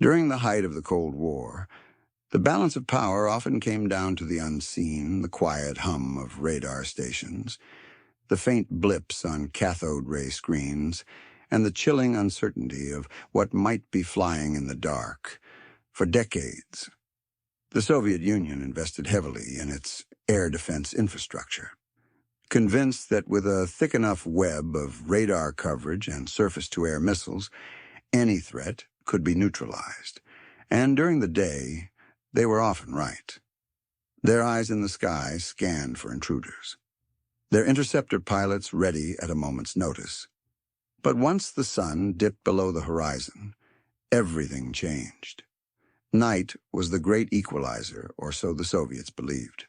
During the height of the Cold War, the balance of power often came down to the unseen, the quiet hum of radar stations, the faint blips on cathode ray screens, and the chilling uncertainty of what might be flying in the dark. For decades, the Soviet Union invested heavily in its air defense infrastructure, convinced that with a thick enough web of radar coverage and surface-to-air missiles, any threat could be neutralized. And during the day, they were often right. Their eyes in the sky scanned for intruders, their interceptor pilots ready at a moment's notice. But once the sun dipped below the horizon, everything changed. Night was the great equalizer, or so the Soviets believed.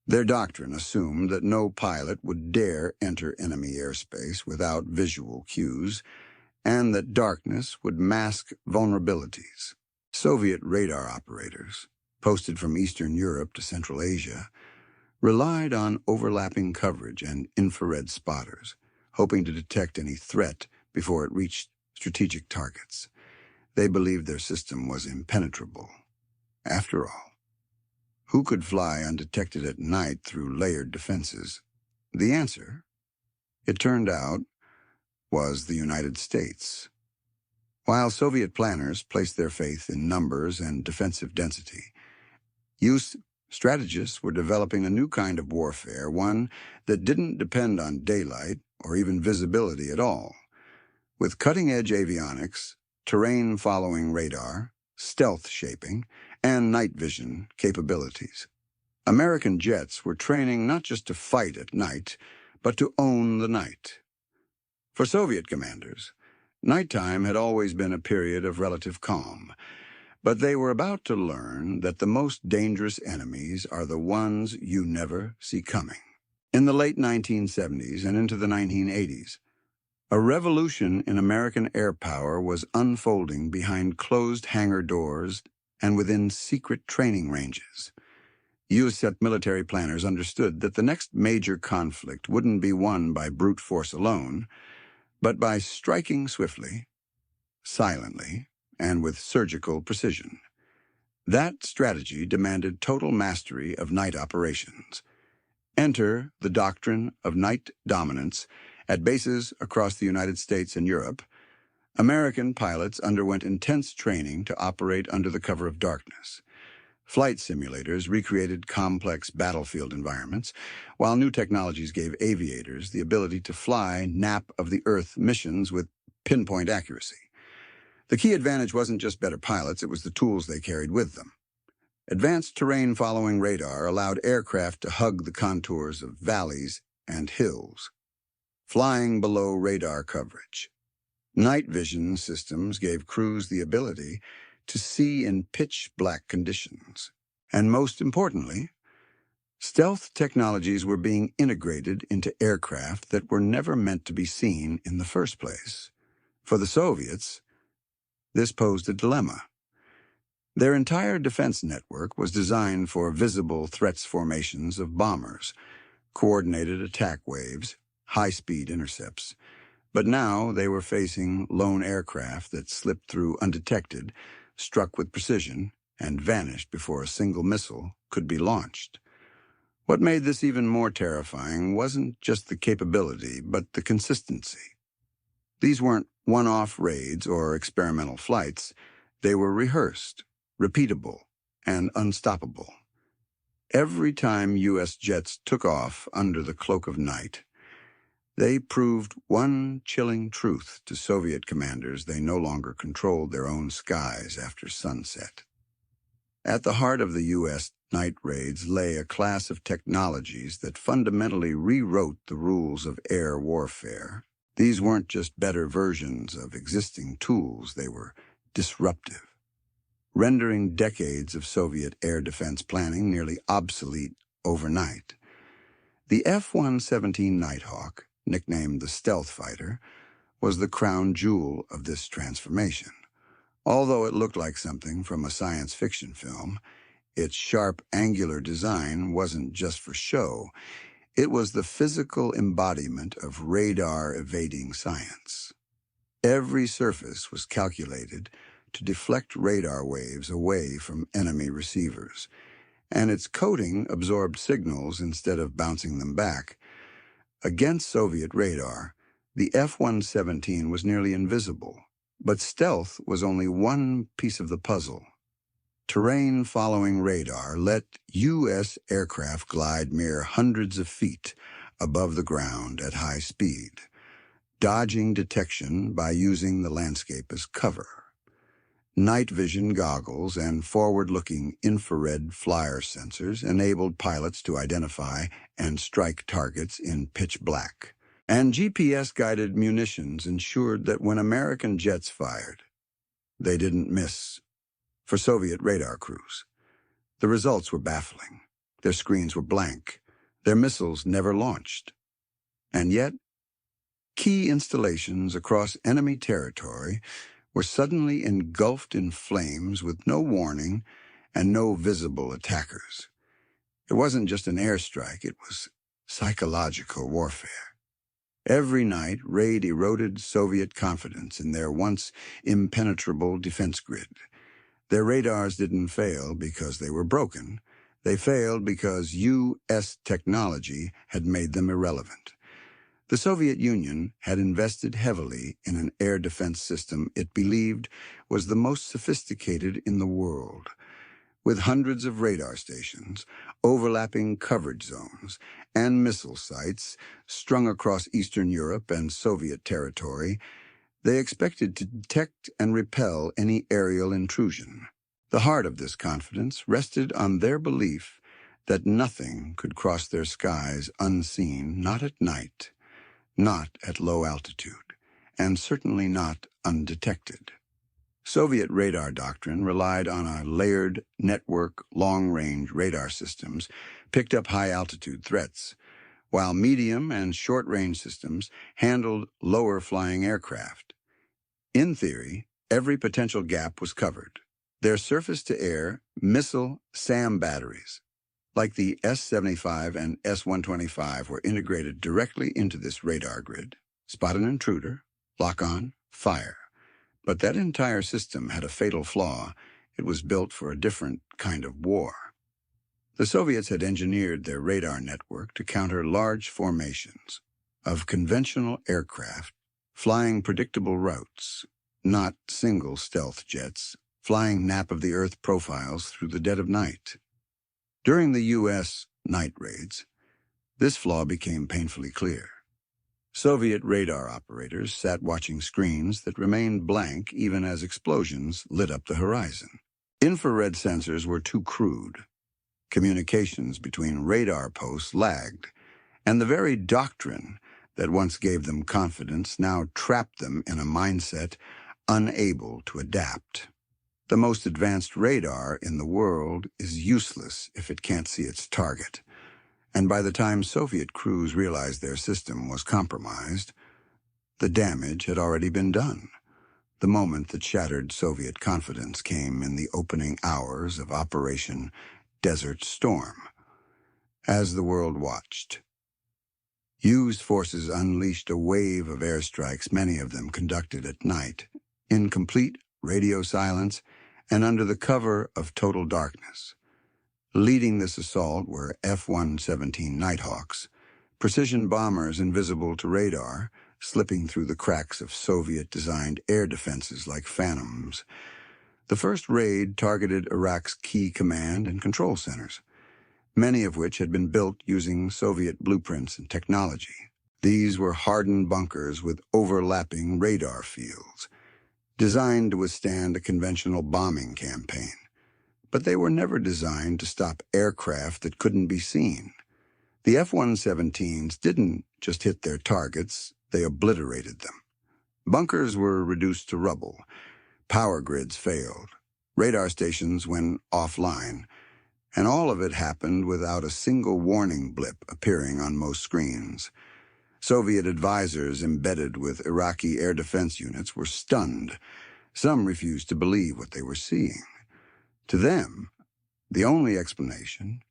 Their doctrine assumed that no pilot would dare enter enemy airspace without visual cues, and that darkness would mask vulnerabilities. Soviet radar operators, posted from Eastern Europe to Central Asia, relied on overlapping coverage and infrared spotters, hoping to detect any threat before it reached strategic targets. They believed their system was impenetrable. After all, who could fly undetected at night through layered defenses? The answer, it turned out, was the United States. While Soviet planners placed their faith in numbers and defensive density, US strategists were developing a new kind of warfare, one that didn't depend on daylight or even visibility at all. With cutting-edge avionics, terrain-following radar, stealth shaping, and night vision capabilities, American jets were training not just to fight at night, but to own the night. For Soviet commanders, nighttime had always been a period of relative calm, but they were about to learn that the most dangerous enemies are the ones you never see coming. In the late 1970s and into the 1980s, a revolution in American air power was unfolding behind closed hangar doors and within secret training ranges. U.S. military planners understood that the next major conflict wouldn't be won by brute force alone, but by striking swiftly, silently, and with surgical precision. That strategy demanded total mastery of night operations. Enter the doctrine of night dominance. At bases across the United States and Europe, American pilots underwent intense training to operate under the cover of darkness. Flight simulators recreated complex battlefield environments, while new technologies gave aviators the ability to fly nap-of-the-earth missions with pinpoint accuracy. The key advantage wasn't just better pilots, it was the tools they carried with them. Advanced terrain-following radar allowed aircraft to hug the contours of valleys and hills, flying below radar coverage. Night vision systems gave crews the ability to see in pitch-black conditions. And most importantly, stealth technologies were being integrated into aircraft that were never meant to be seen in the first place. For the Soviets, this posed a dilemma. Their entire defense network was designed for visible threats formations of bombers, coordinated attack waves, high-speed intercepts. But now they were facing lone aircraft that slipped through undetected, struck with precision, and vanished before a single missile could be launched. What made this even more terrifying wasn't just the capability, but the consistency. These weren't one-off raids or experimental flights. They were rehearsed, repeatable, and unstoppable. Every time U.S. jets took off under the cloak of night, they proved one chilling truth to Soviet commanders: they no longer controlled their own skies after sunset. At the heart of the U.S. night raids lay a class of technologies that fundamentally rewrote the rules of air warfare. These weren't just better versions of existing tools, they were disruptive, rendering decades of Soviet air defense planning nearly obsolete overnight. The F-117 Nighthawk, nicknamed the stealth fighter, was the crown jewel of this transformation. Although it looked like something from a science fiction film, its sharp, angular design wasn't just for show. It was the physical embodiment of radar-evading science. Every surface was calculated to deflect radar waves away from enemy receivers, and its coating absorbed signals instead of bouncing them back. Against Soviet radar, the F-117 was nearly invisible, but stealth was only one piece of the puzzle. Terrain following radar let U.S. aircraft glide mere hundreds of feet above the ground at high speed, dodging detection by using the landscape as cover. Night vision goggles and forward-looking infrared flyer sensors enabled pilots to identify and strike targets in pitch black. And GPS-guided munitions ensured that when American jets fired, they didn't miss. For Soviet radar crews, the results were baffling. Their screens were blank. Their missiles never launched. And yet, key installations across enemy territory were suddenly engulfed in flames with no warning and no visible attackers. It wasn't just an airstrike, it was psychological warfare. Every night, raid eroded Soviet confidence in their once impenetrable defense grid. Their radars didn't fail because they were broken. They failed because U.S. technology had made them irrelevant. The Soviet Union had invested heavily in an air defense system it believed was the most sophisticated in the world. With hundreds of radar stations, overlapping coverage zones, and missile sites strung across Eastern Europe and Soviet territory, they expected to detect and repel any aerial intrusion. The heart of this confidence rested on their belief that nothing could cross their skies unseen, not at night, not at low altitude, and certainly not undetected. Soviet radar doctrine relied on a layered network long-range radar systems picked up high-altitude threats, while medium and short-range systems handled lower-flying aircraft. In theory, every potential gap was covered. Their surface-to-air missile SAM batteries, like the S-75 and S-125, were integrated directly into this radar grid. Spot an intruder, lock on, fire. But that entire system had a fatal flaw. It was built for a different kind of war. The Soviets had engineered their radar network to counter large formations of conventional aircraft flying predictable routes, not single stealth jets, flying nap-of-the-earth profiles through the dead of night. During the U.S. night raids, this flaw became painfully clear. Soviet radar operators sat watching screens that remained blank even as explosions lit up the horizon. Infrared sensors were too crude. Communications between radar posts lagged, and the very doctrine that once gave them confidence now trapped them in a mindset unable to adapt. The most advanced radar in the world is useless if it can't see its target. And by the time Soviet crews realized their system was compromised, the damage had already been done. The moment that shattered Soviet confidence came in the opening hours of Operation Desert Storm. As the world watched, used forces unleashed a wave of airstrikes, many of them conducted at night, in complete radio silence and under the cover of total darkness. Leading this assault were F-117 Nighthawks, precision bombers invisible to radar, slipping through the cracks of Soviet-designed air defenses like phantoms. The first raid targeted Iraq's key command and control centers, many of which had been built using Soviet blueprints and technology. These were hardened bunkers with overlapping radar fields, designed to withstand a conventional bombing campaign. But they were never designed to stop aircraft that couldn't be seen. The F-117s didn't just hit their targets, they obliterated them. Bunkers were reduced to rubble. Power grids failed. Radar stations went offline. And all of it happened without a single warning blip appearing on most screens. Soviet advisors embedded with Iraqi air defense units were stunned. Some refused to believe what they were seeing. To them, the only explanation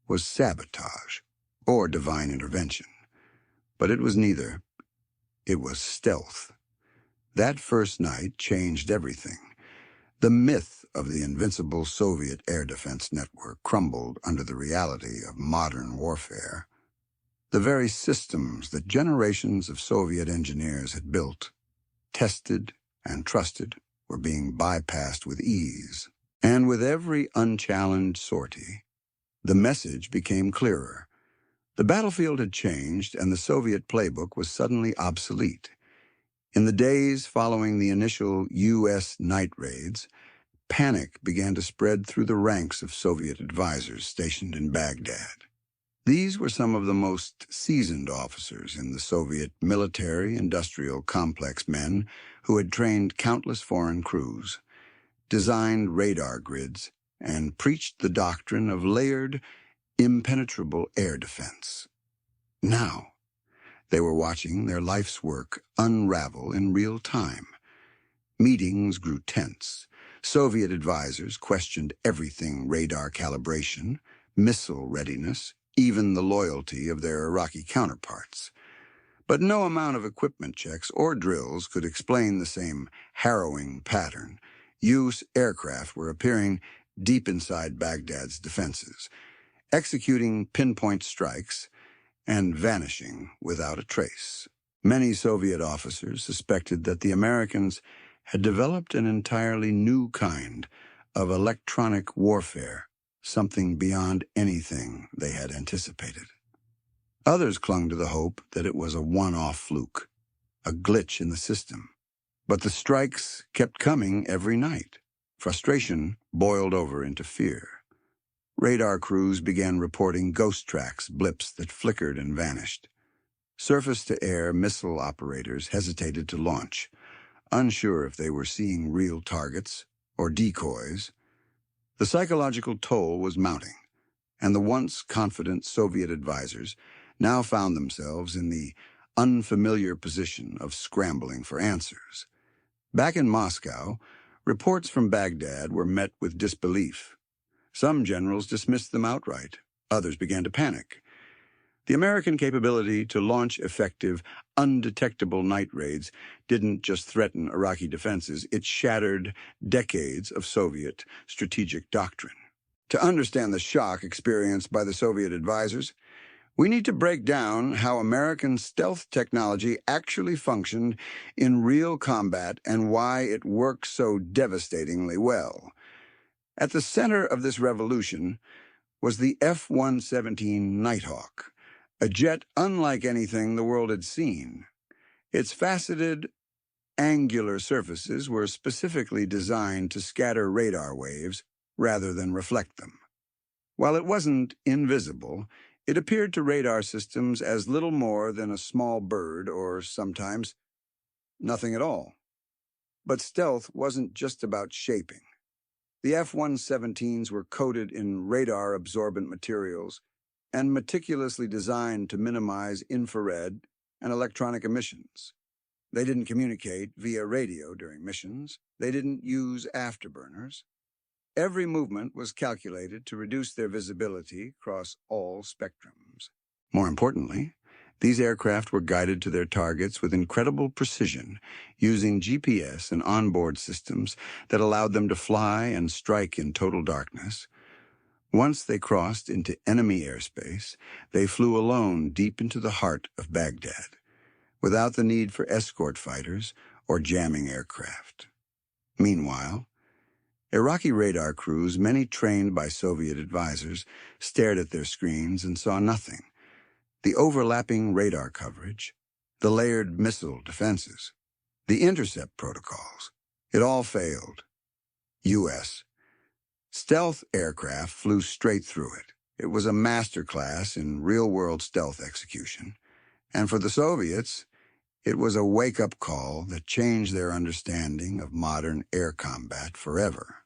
was sabotage or divine intervention. But it was neither. It was stealth. That first night changed everything. The myth of the invincible Soviet air defense network crumbled under the reality of modern warfare. The very systems that generations of Soviet engineers had built, tested, and trusted were being bypassed with ease. And with every unchallenged sortie, the message became clearer. The battlefield had changed, and the Soviet playbook was suddenly obsolete. In the days following the initial U.S. night raids, panic began to spread through the ranks of Soviet advisors stationed in Baghdad. These were some of the most seasoned officers in the Soviet military-industrial complex, men who had trained countless foreign crews, designed radar grids, and preached the doctrine of layered, impenetrable air defense. Now, they were watching their life's work unravel in real time. Meetings grew tense. Soviet advisors questioned everything: radar calibration, missile readiness, even the loyalty of their Iraqi counterparts. But no amount of equipment checks or drills could explain the same harrowing pattern. U.S. aircraft were appearing deep inside Baghdad's defenses, executing pinpoint strikes and vanishing without a trace. Many Soviet officers suspected that the Americans had developed an entirely new kind of electronic warfare, something beyond anything they had anticipated. Others clung to the hope that it was a one-off fluke, a glitch in the system. But the strikes kept coming every night. Frustration boiled over into fear. Radar crews began reporting ghost tracks, blips that flickered and vanished. Surface-to-air missile operators hesitated to launch, unsure if they were seeing real targets or decoys. The psychological toll was mounting, and the once confident Soviet advisors now found themselves in the unfamiliar position of scrambling for answers. Back in Moscow, reports from Baghdad were met with disbelief. Some generals dismissed them outright. Others began to panic. The American capability to launch effective, undetectable night raids didn't just threaten Iraqi defenses, it shattered decades of Soviet strategic doctrine. To understand the shock experienced by the Soviet advisors, we need to break down how American stealth technology actually functioned in real combat and why it worked so devastatingly well. At the center of this revolution was the F-117 Nighthawk, a jet unlike anything the world had seen. Its faceted, angular surfaces were specifically designed to scatter radar waves rather than reflect them. While it wasn't invisible, it appeared to radar systems as little more than a small bird, or sometimes nothing at all. But stealth wasn't just about shaping. The F-117s were coated in radar-absorbent materials and meticulously designed to minimize infrared and electronic emissions. They didn't communicate via radio during missions. They didn't use afterburners. Every movement was calculated to reduce their visibility across all spectrums. More importantly, these aircraft were guided to their targets with incredible precision, using GPS and onboard systems that allowed them to fly and strike in total darkness. Once they crossed into enemy airspace, they flew alone deep into the heart of Baghdad, without the need for escort fighters or jamming aircraft. Meanwhile, Iraqi radar crews, many trained by Soviet advisors, stared at their screens and saw nothing. The overlapping radar coverage, the layered missile defenses, the intercept protocols, it all failed. U.S. stealth aircraft flew straight through it. It was a masterclass in real-world stealth execution. And for the Soviets, it was a wake-up call that changed their understanding of modern air combat forever.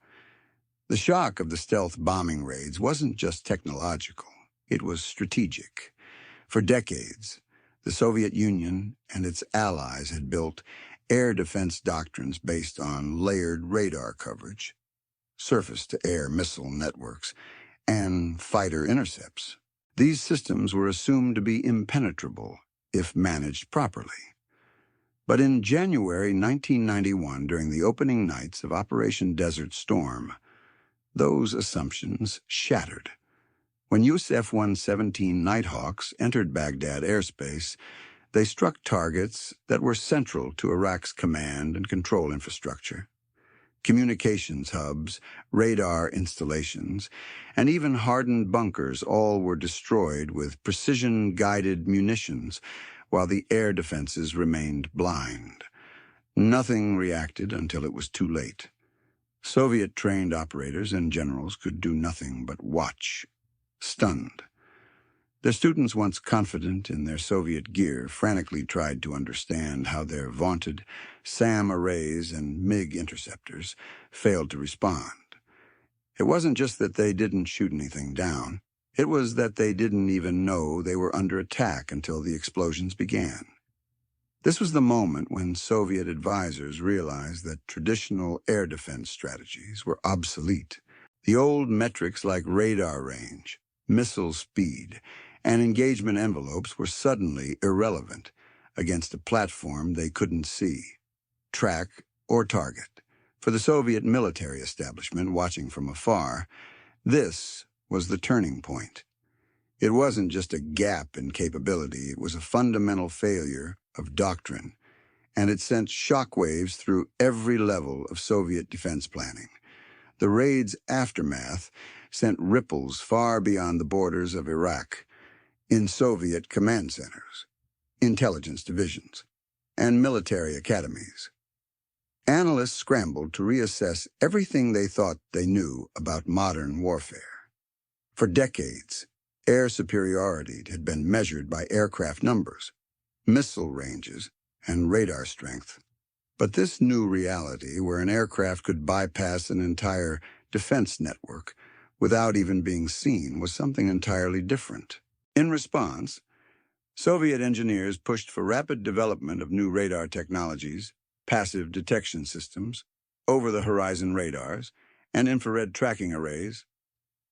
The shock of the stealth bombing raids wasn't just technological, it was strategic. For decades, the Soviet Union and its allies had built air defense doctrines based on layered radar coverage, surface-to-air missile networks, and fighter intercepts. These systems were assumed to be impenetrable if managed properly. But in January 1991, during the opening nights of Operation Desert Storm, those assumptions shattered. When U.S. F-117 Nighthawks entered Baghdad airspace, they struck targets that were central to Iraq's command and control infrastructure. Communications hubs, radar installations, and even hardened bunkers all were destroyed with precision-guided munitions, while the air defenses remained blind. Nothing reacted until it was too late. Soviet-trained operators and generals could do nothing but watch, stunned. Their students, once confident in their Soviet gear, frantically tried to understand how their vaunted SAM arrays and MiG interceptors failed to respond. It wasn't just that they didn't shoot anything down. It was that they didn't even know they were under attack until the explosions began. This was the moment when Soviet advisors realized that traditional air defense strategies were obsolete. The old metrics like radar range, missile speed, and engagement envelopes were suddenly irrelevant against a platform they couldn't see, track, or target. For the Soviet military establishment watching from afar, this was the turning point. It wasn't just a gap in capability, it was a fundamental failure of doctrine, and it sent shockwaves through every level of Soviet defense planning. The raid's aftermath sent ripples far beyond the borders of Iraq, in Soviet command centers, intelligence divisions, and military academies. Analysts scrambled to reassess everything they thought they knew about modern warfare. For decades, air superiority had been measured by aircraft numbers, missile ranges, and radar strength. But this new reality, where an aircraft could bypass an entire defense network without even being seen, was something entirely different. In response, Soviet engineers pushed for rapid development of new radar technologies, passive detection systems, over-the-horizon radars, and infrared tracking arrays.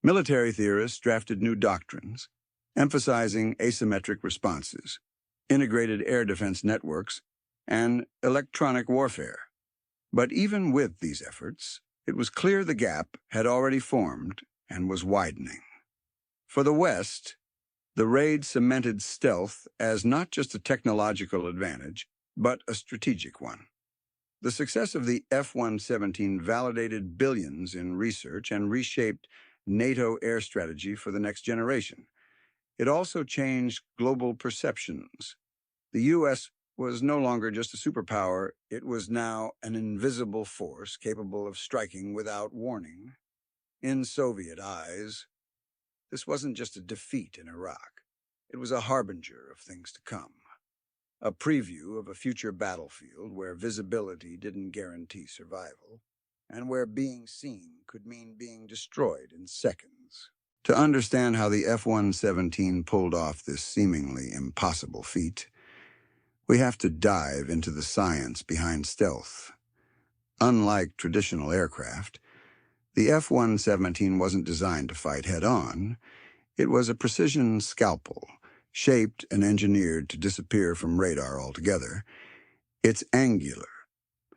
Military theorists drafted new doctrines, emphasizing asymmetric responses, integrated air defense networks, and electronic warfare. But even with these efforts, it was clear the gap had already formed and was widening. For the West, the raid cemented stealth as not just a technological advantage, but a strategic one. The success of the F-117 validated billions in research and reshaped NATO air strategy for the next generation. It also changed global perceptions. The U.S. was no longer just a superpower, it was now an invisible force capable of striking without warning. In Soviet eyes, this wasn't just a defeat in Iraq. It was a harbinger of things to come, a preview of a future battlefield where visibility didn't guarantee survival, and where being seen could mean being destroyed in seconds. To understand how the F-117 pulled off this seemingly impossible feat, we have to dive into the science behind stealth. Unlike traditional aircraft, the F-117 wasn't designed to fight head-on. It was a precision scalpel, shaped and engineered to disappear from radar altogether. It's angular.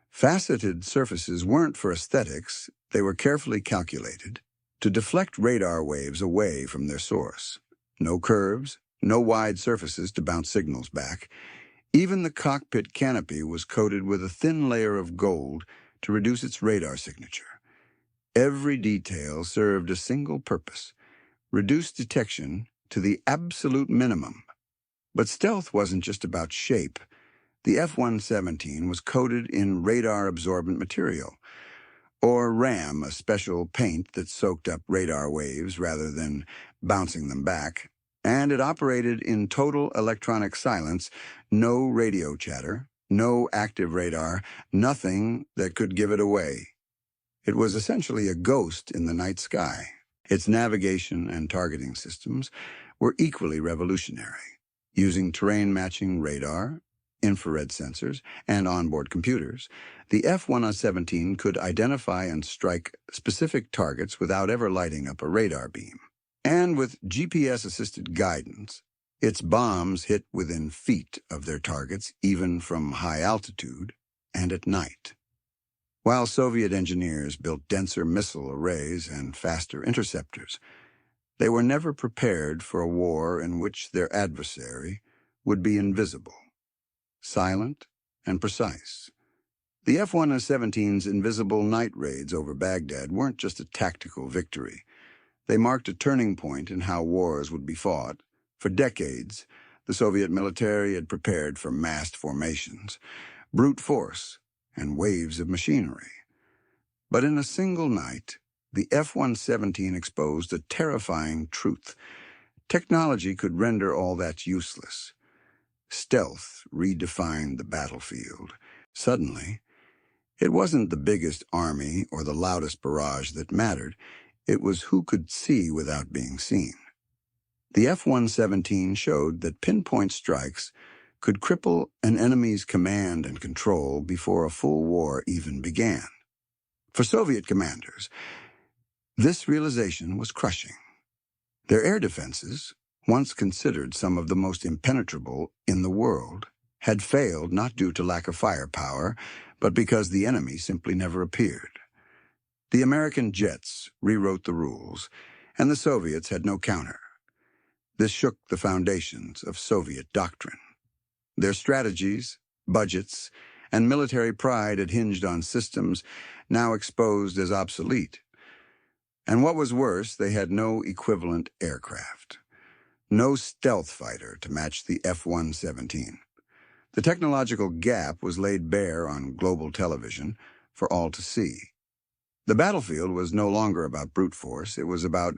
Faceted surfaces weren't for aesthetics, they were carefully calculated to deflect radar waves away from their source. No curves, no wide surfaces to bounce signals back. Even the cockpit canopy was coated with a thin layer of gold to reduce its radar signature. Every detail served a single purpose: reduce detection to the absolute minimum. But stealth wasn't just about shape. The F-117 was coated in radar-absorbent material, or RAM, a special paint that soaked up radar waves rather than bouncing them back, and it operated in total electronic silence, no radio chatter, no active radar, nothing that could give it away. It was essentially a ghost in the night sky. Its navigation and targeting systems were equally revolutionary. Using terrain-matching radar, infrared sensors, and onboard computers, the F-117 could identify and strike specific targets without ever lighting up a radar beam. And with GPS-assisted guidance, Its bombs hit within feet of their targets, even from high altitude, and at night. While Soviet engineers built denser missile arrays and faster interceptors, they were never prepared for a war in which their adversary would be invisible, silent, and precise. The F-117's invisible night raids over Baghdad weren't just a tactical victory. They marked a turning point in how wars would be fought. For decades, the Soviet military had prepared for massed formations, brute force, and waves of machinery. But in a single night, the F-117 exposed a terrifying truth. Technology could render all that useless. Stealth redefined the battlefield. Suddenly, it wasn't the biggest army or the loudest barrage that mattered. It was who could see without being seen. The F-117 showed that pinpoint strikes could cripple an enemy's command and control before a full war even began. For Soviet commanders, this realization was crushing. Their air defenses, once considered some of the most impenetrable in the world, had failed not due to lack of firepower, but because the enemy simply never appeared. The American jets rewrote the rules, and the Soviets had no counter. This shook the foundations of Soviet doctrine. Their strategies, budgets, and military pride had hinged on systems now exposed as obsolete. And what was worse, they had no equivalent aircraft. No stealth fighter to match the F-117. The technological gap was laid bare on global television for all to see. The battlefield was no longer about brute force, it was about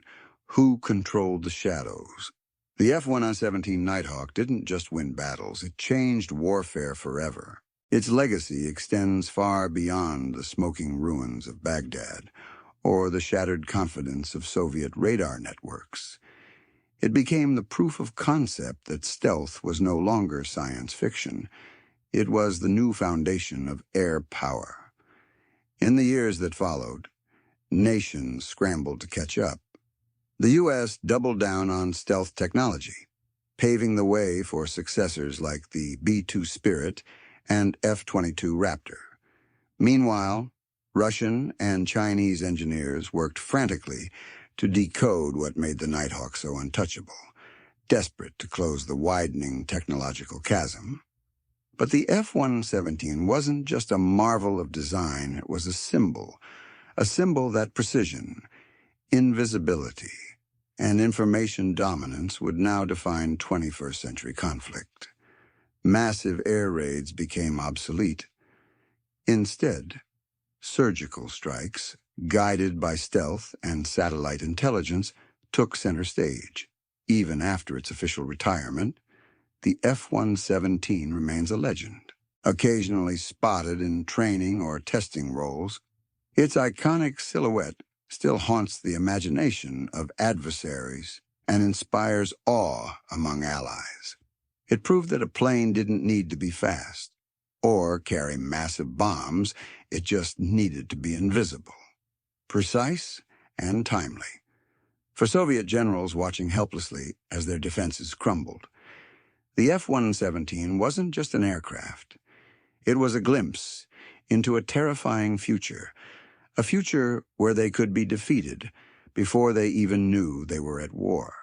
who controlled the shadows. The F-117 Nighthawk didn't just win battles, it changed warfare forever. Its legacy extends far beyond the smoking ruins of Baghdad or the shattered confidence of Soviet radar networks. It became the proof of concept that stealth was no longer science fiction. It was the new foundation of air power. In the years that followed, nations scrambled to catch up. The U.S. doubled down on stealth technology, paving the way for successors like the B-2 Spirit and F-22 Raptor. Meanwhile, Russian and Chinese engineers worked frantically to decode what made the Nighthawk so untouchable, desperate to close the widening technological chasm. But the F-117 wasn't just a marvel of design, it was a symbol that precision, invisibility, and information dominance would now define 21st century conflict. Massive air raids became obsolete. Instead, surgical strikes, guided by stealth and satellite intelligence, took center stage. Even after its official retirement, the F-117 remains a legend. Occasionally spotted in training or testing roles, its iconic silhouette still haunts the imagination of adversaries and inspires awe among allies. It proved that a plane didn't need to be fast or carry massive bombs, it just needed to be invisible, precise, and timely. For Soviet generals watching helplessly as their defenses crumbled, the F-117 wasn't just an aircraft. It was a glimpse into a terrifying future, a future where they could be defeated before they even knew they were at war.